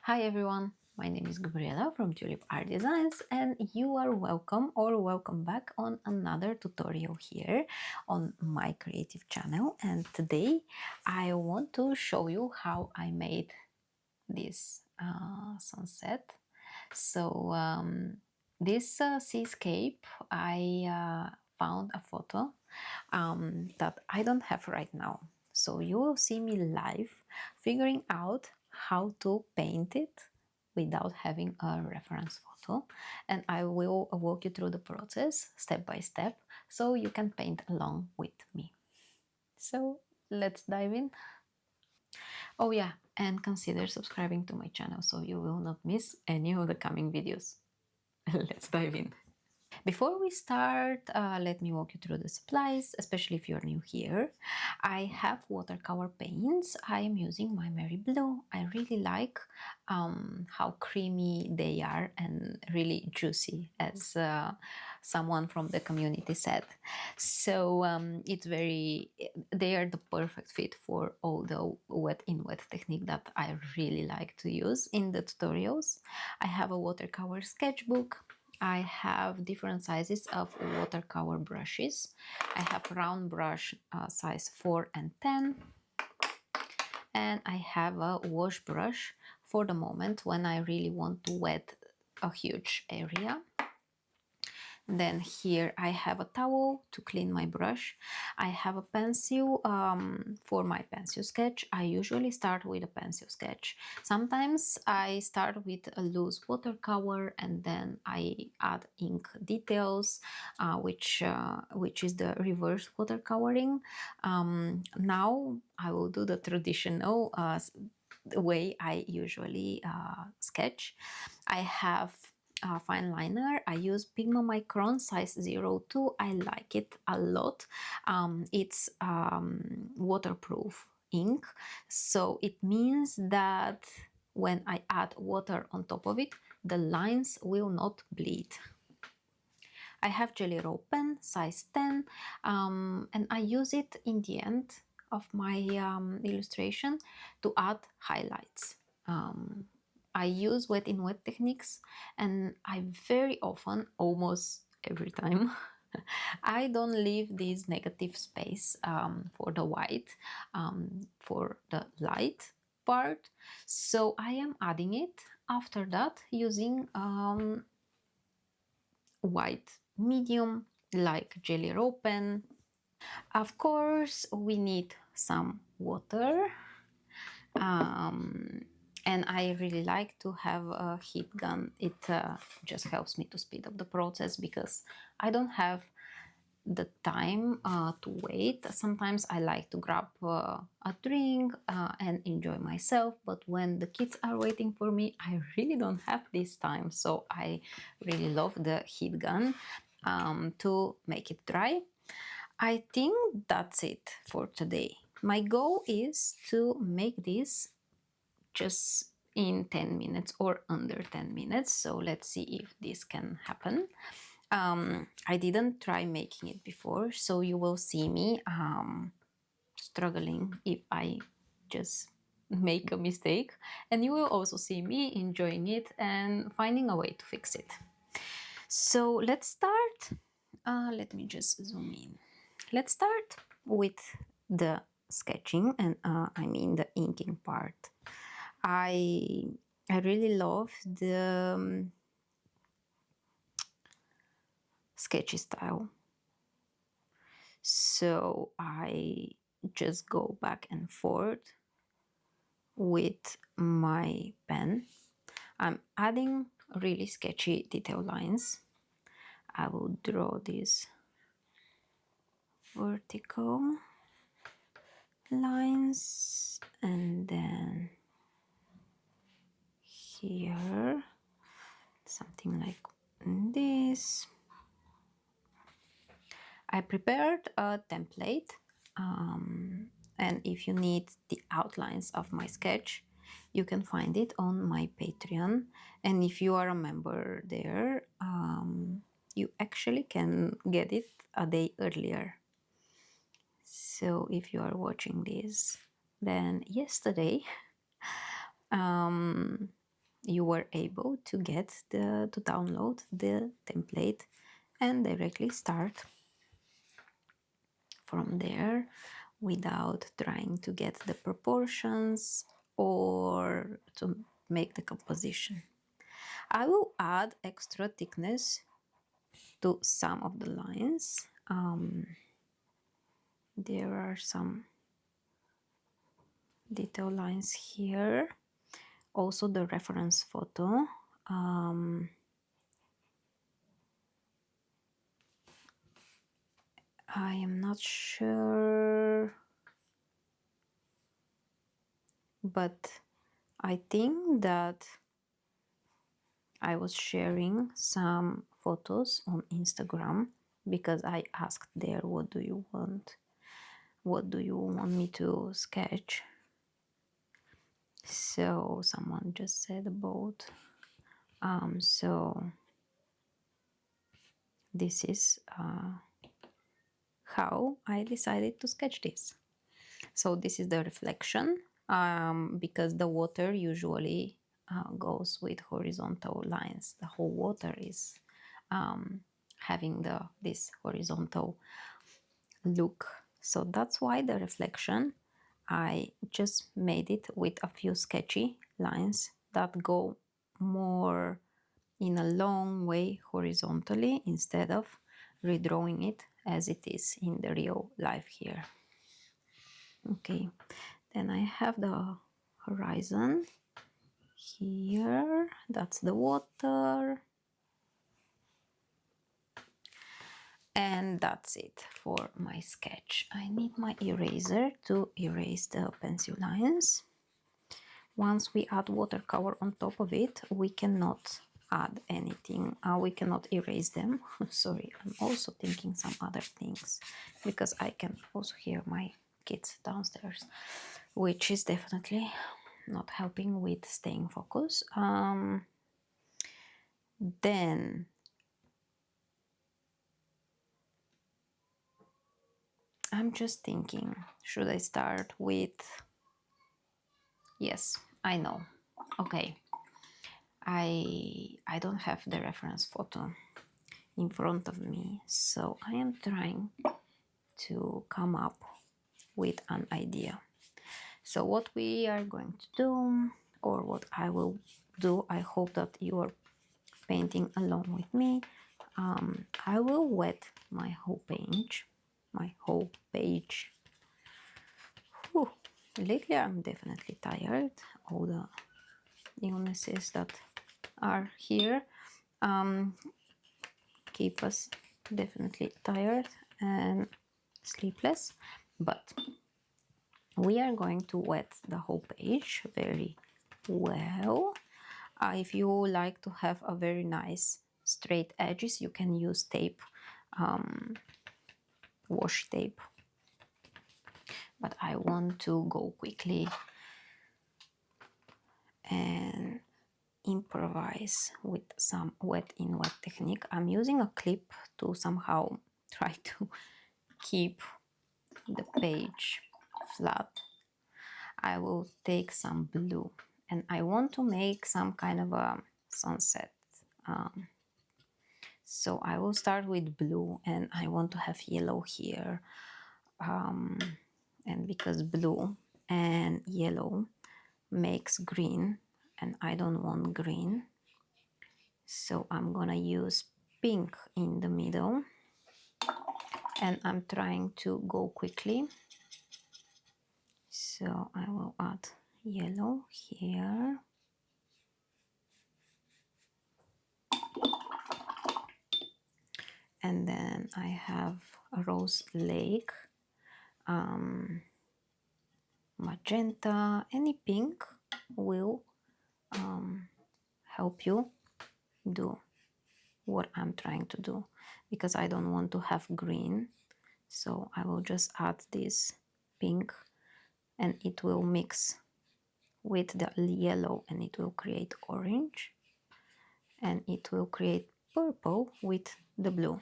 Hi everyone, my name is Gabriela from Tulip Art Designs and you are welcome or welcome back on another tutorial here on my creative channel. And today I want to show you how I made this sunset. So this seascape, I found a photo that I don't have right now. So you will see me live figuring out how to paint it without having a reference photo, and I will walk you through the process step by step so you can paint along with me. So let's dive in. Oh yeah, and consider subscribing to my channel so you will not miss any of the coming videos. Let's dive in. Before we start, let me walk you through the supplies, especially if you're new here. I have watercolor paints. I am using my Mary Blue. I really like how creamy they are and really juicy, as someone from the community said. So they are the perfect fit for all the wet in wet technique that I really like to use in the tutorials. I have a watercolor sketchbook. I have different sizes of watercolor brushes. I have round brush size 4 and 10. And I have a wash brush for the moment when I really want to wet a huge area. Then here I have a towel to clean my brush. I have a pencil for my pencil sketch. I usually start with a pencil sketch. Sometimes I start with a loose watercolor and then I add ink details, which is the reverse watercoloring. Now I will do the traditional way I usually sketch. I have fine liner. I use Pigma Micron size 02. I like it a lot. It's waterproof ink, so it means that when I add water on top of it, the lines will not bleed. I have Jelly Roll pen size 10, and I use it in the end of my illustration to add highlights. I use wet in wet techniques, and I very often, almost every time, I don't leave this negative space for the white, for the light part. So I am adding it after that using white medium like Jelly Roll pen. Of course, we need some water. And I really like to have a heat gun. It just helps me to speed up the process because I don't have the time to wait. Sometimes I like to grab a drink and enjoy myself, but when the kids are waiting for me, I really don't have this time. So I really love the heat gun to make it dry. I think that's it for today. My goal is to make this just in 10 minutes or under 10 minutes. So let's see if this can happen. I didn't try making it before, so you will see me struggling if I just make a mistake, and you will also see me enjoying it and finding a way to fix it. So let's start. Let me just zoom in. Let's start with the sketching, and I mean the inking part. I really love the sketchy style. So I just go back and forth with my pen. I'm adding really sketchy detail lines. I will draw these vertical lines and then here something like this. I prepared a template, and if you need the outlines of my sketch, you can find it on my Patreon. And if you are a member there, you actually can get it a day earlier. So if you are watching this, then yesterday, you were able to get to download the template and directly start from there without trying to get the proportions or to make the composition. I will add extra thickness to some of the lines. There are some detail lines here. Also the reference photo. I am not sure, but I think that I was sharing some photos on Instagram because I asked there, what do you want? What do you want me to sketch? So someone just said about, so this is how I decided to sketch this. So this is the reflection, because the water usually goes with horizontal lines. The whole water is having this horizontal look. So that's why the reflection, I just made it with a few sketchy lines that go more in a long way horizontally instead of redrawing it as it is in the real life here. Okay, then I have the horizon here, that's the water, and that's it for my sketch. I need my eraser to erase the pencil lines. Once we add watercolor on top of it, we cannot add anything, we cannot erase them. Sorry, I'm also thinking some other things because I can also hear my kids downstairs, which is definitely not helping with staying focused. Then I'm just thinking, should I start with, yes, I know. Okay, I don't have the reference photo in front of me, so I am trying to come up with an idea. So what we are going to do, or what I will do, I hope that you are painting along with me. I will wet my whole page. Whew. Lately I'm definitely tired. All the illnesses that are here keep us definitely tired and sleepless, but we are going to wet the whole page very well. If you like to have a very nice straight edges, you can use tape, washi tape, but I want to go quickly and improvise with some wet in wet technique. I'm using a clip to somehow try to keep the page flat. I will take some blue and I want to make some kind of a sunset. So I will start with blue and I want to have yellow here. And because blue and yellow makes green and I don't want green, so I'm gonna use pink in the middle and I'm trying to go quickly. So I will add yellow here. And then I have a rose lake, magenta, any pink will help you do what I'm trying to do, because I don't want to have green. So I will just add this pink and it will mix with the yellow and it will create orange and it will create purple with the blue.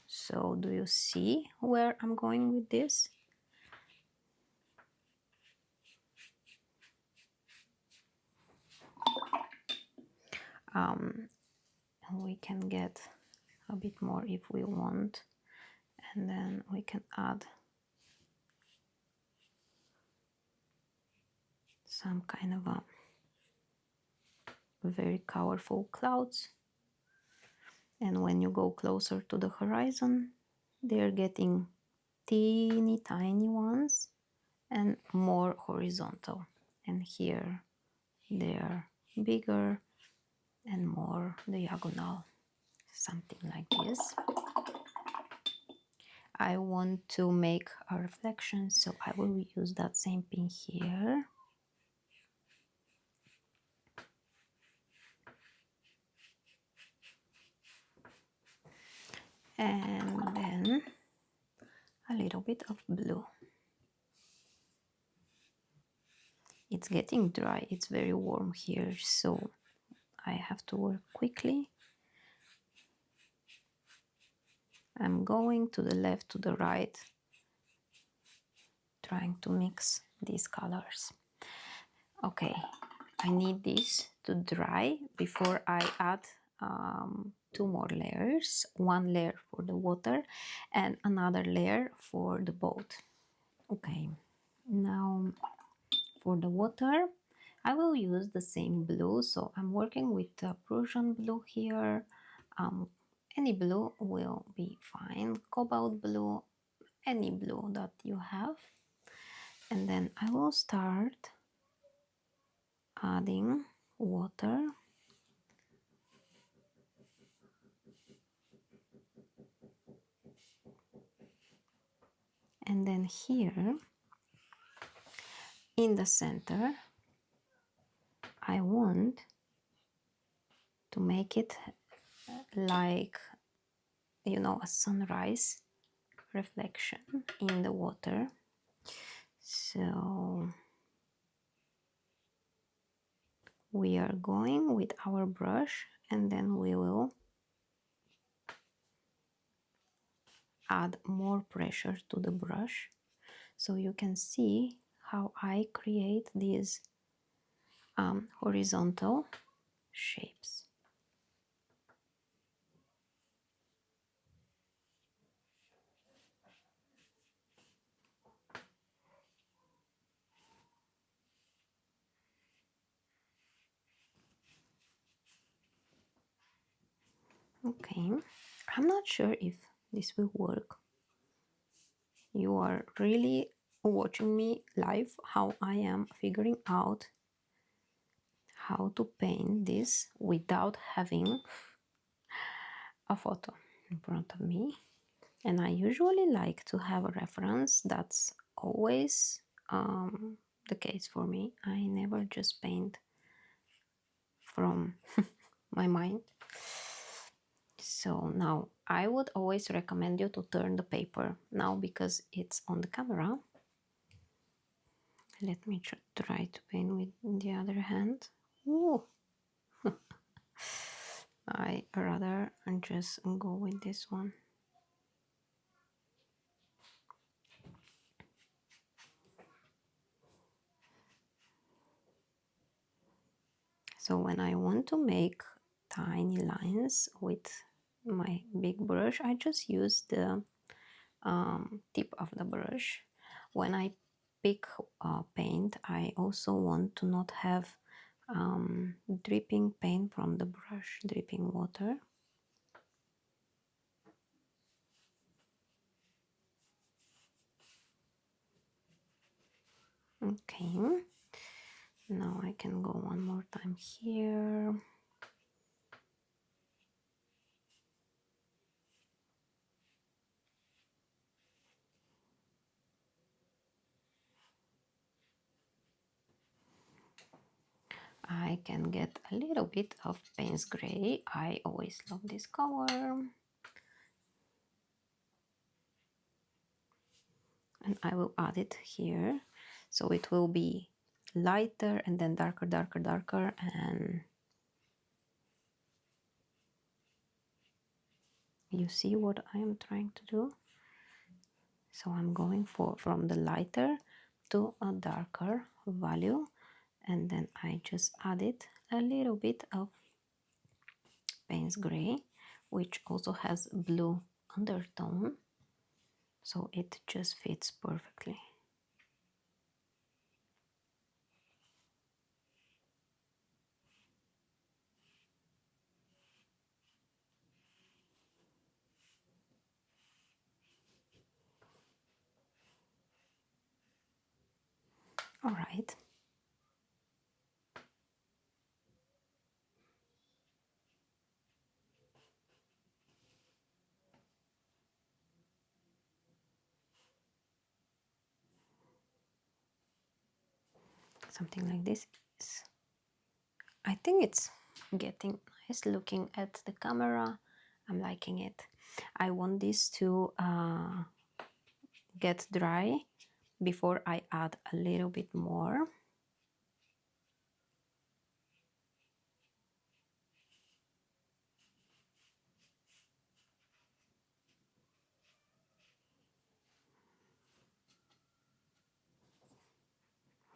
So do you see where I'm going with this? We can get a bit more if we want, and then we can add some kind of a very colorful clouds. And when you go closer to the horizon, they're getting teeny tiny ones and more horizontal, and here they're bigger and more diagonal, something like this. I want to make a reflection, so I will use that same pin here. And then a little bit of blue. It's getting dry, it's very warm here, so I have to work quickly. I'm going to the left, to the right, trying to mix these colors. Okay, I need this to dry before I add 2 more layers. 1 layer for the water and another layer for the boat. Okay, now for the water, I will use the same blue. So I'm working with the Prussian blue here. Any blue will be fine. Cobalt blue, any blue that you have. And then I will start adding water. And then here in the center, I want to make it like, you know, a sunrise reflection in the water. So we are going with our brush, and then we will add more pressure to the brush, so you can see how I create these horizontal shapes. Okay, I'm not sure if this will work. You are really watching me live how I am figuring out how to paint this without having a photo in front of me. And I usually like to have a reference. That's always the case for me. I never just paint from my mind. So now I would always recommend you to turn the paper now because it's on the camera. Let me try to paint with the other hand. Ooh. I rather just go with this one. So when I want to make tiny lines with my big brush, I just use the tip of the brush. When I pick paint, I also want to not have dripping paint from the brush, dripping water. Okay, now I can go one more time here. I can get a little bit of Payne's Gray. I always love this color. And I will add it here. So it will be lighter and then darker, darker, darker. And you see what I am trying to do? So I'm going from the lighter to a darker value. And then I just added a little bit of Payne's Gray, which also has blue undertone, so it just fits perfectly. All right. Something like this. I think it's getting nice looking at the camera. I'm liking it. I want this to get dry before I add a little bit more.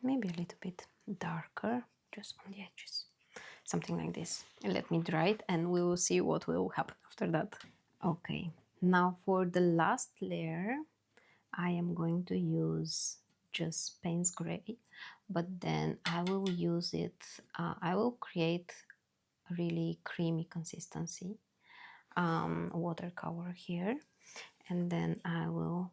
Maybe a little bit darker, just on the edges. Something like this. And let me dry it and we will see what will happen after that. Okay, now for the last layer, I am going to use just Payne's Gray, but then I will use it, I will create a really creamy consistency watercolor here, and then I will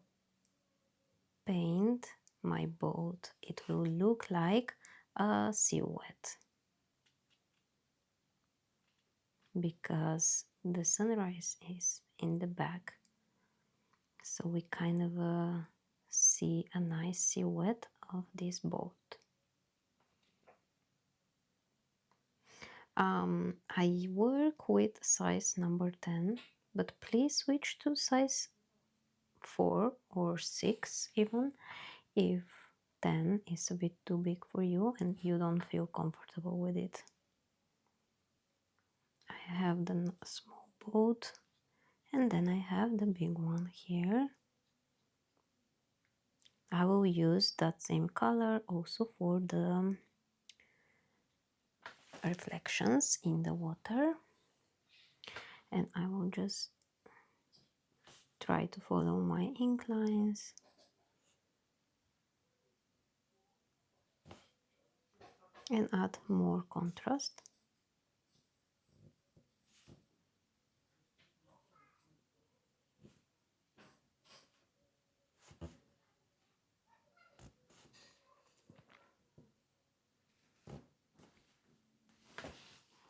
paint my boat. It will look like a silhouette because the sunrise is in the back, so we kind of see a nice silhouette of this boat. I work with size number 10, but please switch to size 4 or 6 even if 10 is a bit too big for you and you don't feel comfortable with it. I have the small boat and then I have the big one here. I will use that same color also for the reflections in the water, and I will just try to follow my ink lines. And add more contrast.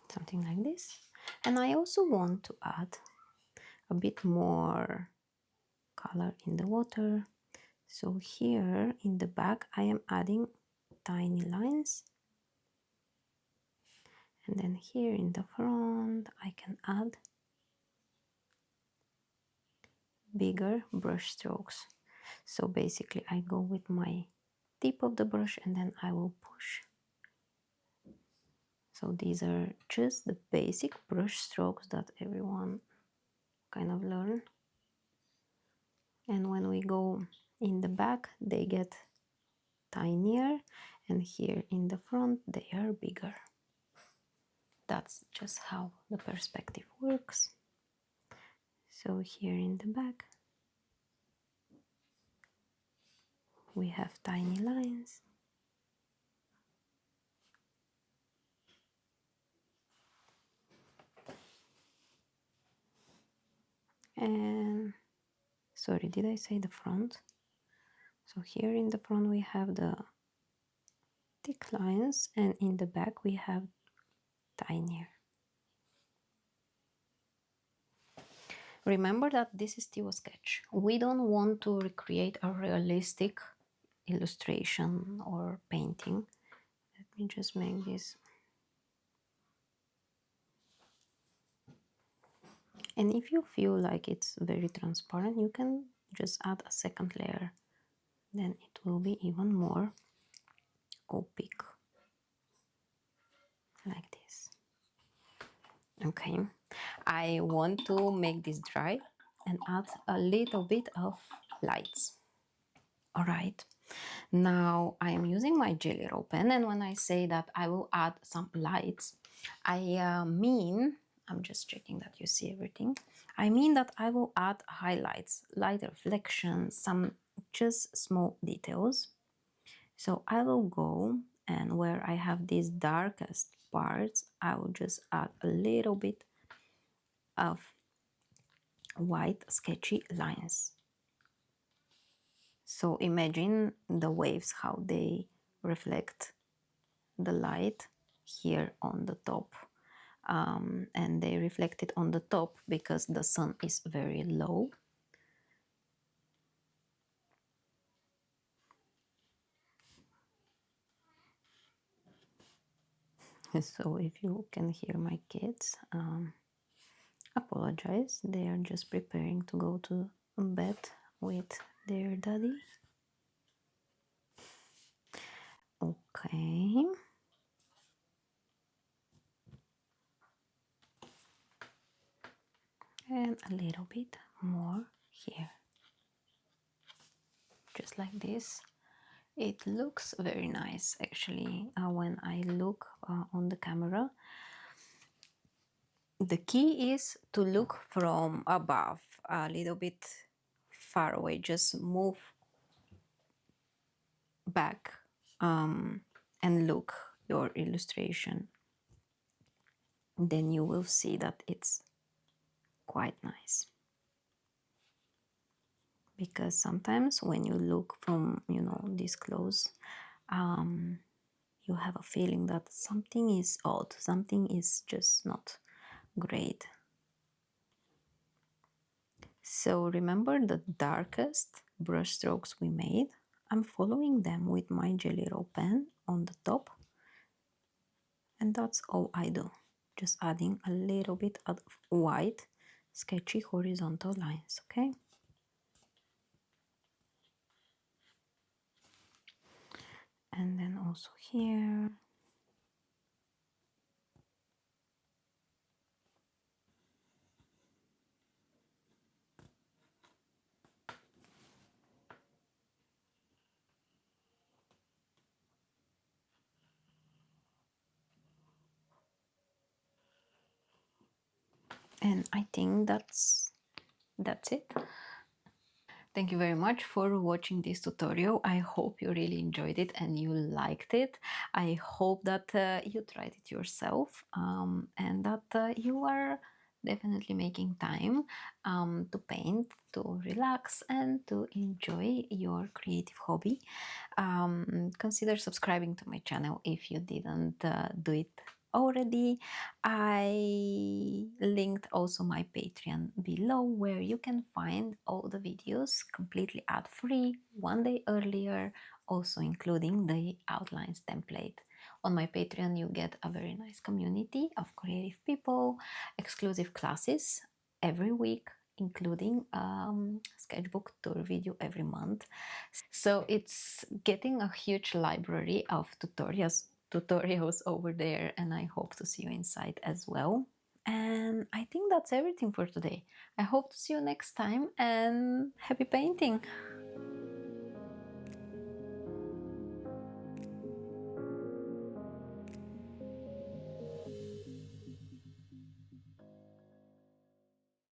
Something like this. And I also want to add a bit more color in the water. So here in the back I am adding tiny lines. And then here in the front I can add bigger brush strokes. So basically I go with my tip of the brush and then I will push. So these are just the basic brush strokes that everyone kind of learn. And when we go in the back, they get tinier, and here in the front, they are bigger. That's just how the perspective works. So here in the back, we have tiny lines. And sorry, did I say the front? So here in the front we have the thick lines, and in the back we have tinier. Remember that this is still a sketch. We don't want to recreate a realistic illustration or painting. Let me just make this. And if you feel like it's very transparent, you can just add a second layer. Then it will be even more opaque. Like this. Okay. I want to make this dry and add a little bit of lights. All right. Now I am using my Jelly Roll pen, and when I say that I will add some lights, I mean I'm just checking that you see everything. I mean that I will add highlights, light reflection, some just small details. So I will go, and where I have these darkest parts, I will just add a little bit of white sketchy lines. So imagine the waves, how they reflect the light here on the top. And they reflect it on the top because the sun is very low. So if you can hear my kids, apologize, they are just preparing to go to bed with their daddy. Okay. And a little bit more here. Just like this. It looks very nice actually when I look on the camera. The key is to look from above, a little bit far away. Just move back and look your illustration. Then you will see that it's quite nice. Because sometimes when you look from, this close, you have a feeling that something is odd, something is just not great. So remember the darkest brush strokes we made? I'm following them with my Jelly Roll pen on the top. And that's all I do. Just adding a little bit of white, sketchy horizontal lines, okay? And then also here. And I think that's it. Thank you very much for watching this tutorial. I hope you really enjoyed it and you liked it. I hope that you tried it yourself and that you are definitely making time to paint, to relax, and to enjoy your creative hobby. Consider subscribing to my channel if you didn't do it already. I linked also my Patreon below, where you can find all the videos completely ad-free, one day earlier, also including the outlines template. On my Patreon you get a very nice community of creative people, exclusive classes every week, including sketchbook tour video every month. So it's getting a huge library of tutorials over there, and I hope to see you inside as well. And I think that's everything for today. I hope to see you next time, and happy painting!